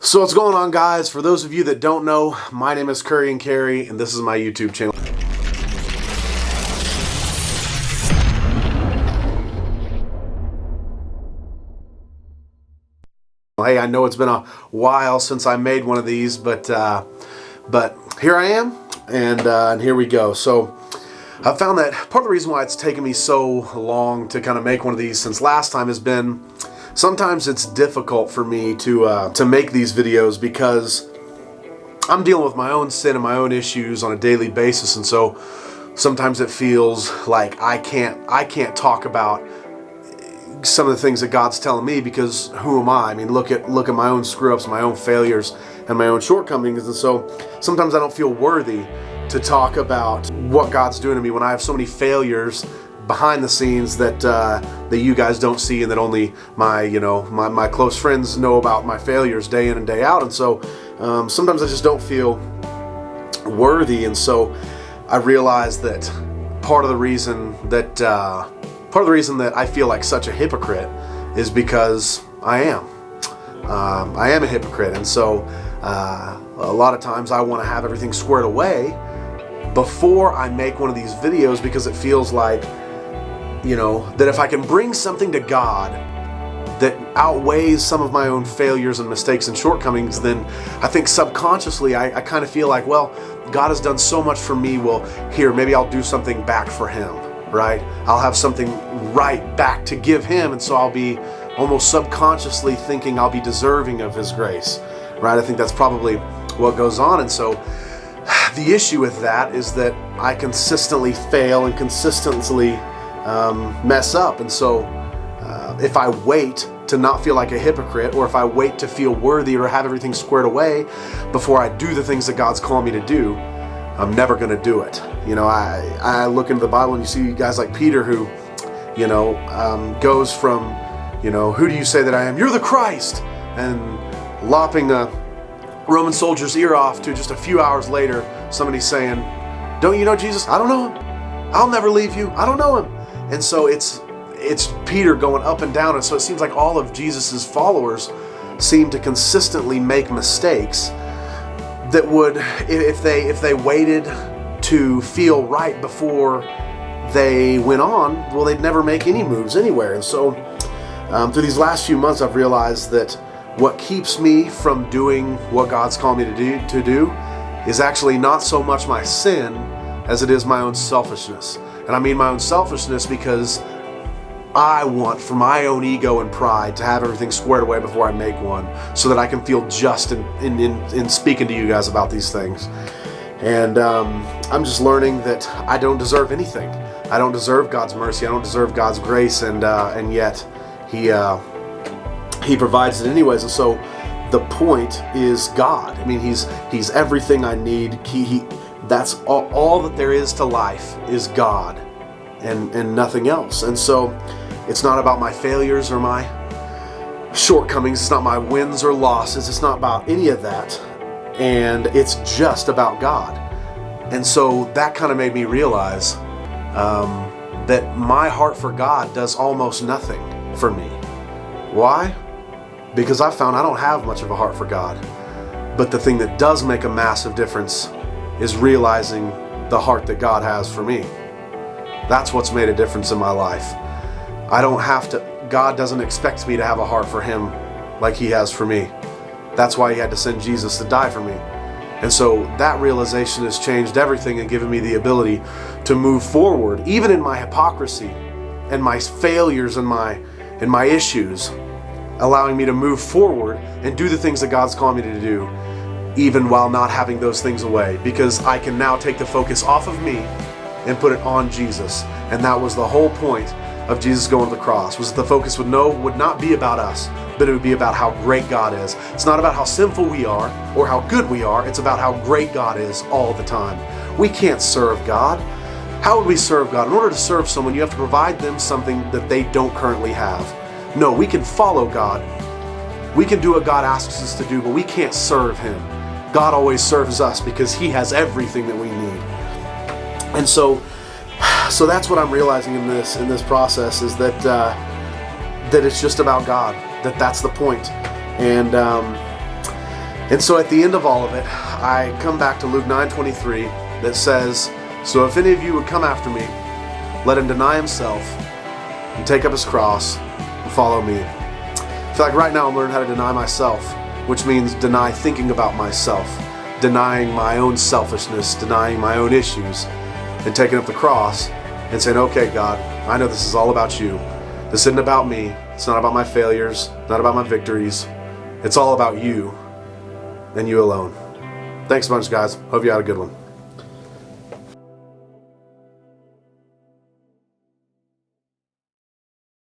So what's going on, guys? For those of you that don't know, my name is Curry and Carey, and this is my YouTube channel. Hey, I know it's been a while since I made one of these, but here I am, and here we go. So I found that part of the reason why it's taken me so long to kind of make one of these since last time has been sometimes it's difficult for me to make these videos because I'm dealing with my own sin and my own issues on a daily basis, and so sometimes it feels like I can't talk about some of the things that God's telling me because who am I? I mean, look at my own screw-ups, my own failures, and my own shortcomings, and so sometimes I don't feel worthy to talk about what God's doing to me when I have so many failures behind the scenes that you guys don't see, and that only my close friends know about my failures day in and day out. And so sometimes I just don't feel worthy, and so I realize that part of the reason that I feel like such a hypocrite is because I am a hypocrite, and so a lot of times I want to have everything squared away before I make one of these videos, because it feels like, that if I can bring something to God that outweighs some of my own failures and mistakes and shortcomings, then I think subconsciously I kind of feel like, well, God has done so much for me, well, here, maybe I'll do something back for Him, right? I'll have something right back to give Him, and so I'll be almost subconsciously thinking I'll be deserving of His grace, right? I think that's probably what goes on, and so the issue with that is that I consistently fail and consistently mess up, and so if I wait to not feel like a hypocrite, or if I wait to feel worthy or have everything squared away before I do the things that God's calling me to do, I'm never going to do it. I look into the Bible and you see guys like Peter who, goes from, who do you say that I am? You're the Christ, and lopping a Roman soldier's ear off, to just a few hours later somebody saying, don't you know Jesus? I don't know Him. I'll never leave you. I don't know Him. And so it's Peter going up and down, and so it seems like all of Jesus's followers seem to consistently make mistakes that would, if they waited to feel right before they went on, well, they'd never make any moves anywhere. And so through these last few months, I've realized that what keeps me from doing what God's called me to do is actually not so much my sin as it is my own selfishness. And I mean my own selfishness because I want, for my own ego and pride, to have everything squared away before I make one, so that I can feel just in speaking to you guys about these things. And I'm just learning that I don't deserve anything. I don't deserve God's mercy. I don't deserve God's grace, and yet He provides it anyways. And so the point is God. I mean, He's everything I need. That's all that there is to life is God, and nothing else. And so it's not about my failures or my shortcomings. It's not my wins or losses. It's not about any of that. And it's just about God. And so that kind of made me realize that my heart for God does almost nothing for me. Why? Because I found I don't have much of a heart for God. But the thing that does make a massive difference is realizing the heart that God has for me. That's what's made a difference in my life. God doesn't expect me to have a heart for Him like He has for me. That's why He had to send Jesus to die for me. And so that realization has changed everything and given me the ability to move forward, even in my hypocrisy and my failures and my issues, allowing me to move forward and do the things that God's calling me to do, even while not having those things away, because I can now take the focus off of me and put it on Jesus. And that was the whole point of Jesus going to the cross, was that the focus would not be about us, but it would be about how great God is. It's not about how sinful we are or how good we are. It's about how great God is all the time. We can't serve God. How would we serve God? In order to serve someone, you have to provide them something that they don't currently have. No, we can follow God. We can do what God asks us to do, but we can't serve Him. God always serves us because He has everything that we need. And so that's what I'm realizing in this process, is that it's just about God. That's the point. And And so at the end of all of it, I come back to Luke 9:23 that says, "So if any of you would come after me, let him deny himself and take up his cross and follow me." I feel like right now I'm learning how to deny myself, which means deny thinking about myself, denying my own selfishness, denying my own issues, and taking up the cross and saying, "Okay, God, I know this is all about you. This isn't about me. It's not about my failures, not about my victories. It's all about you and you alone." Thanks a bunch, guys. Hope you had a good one.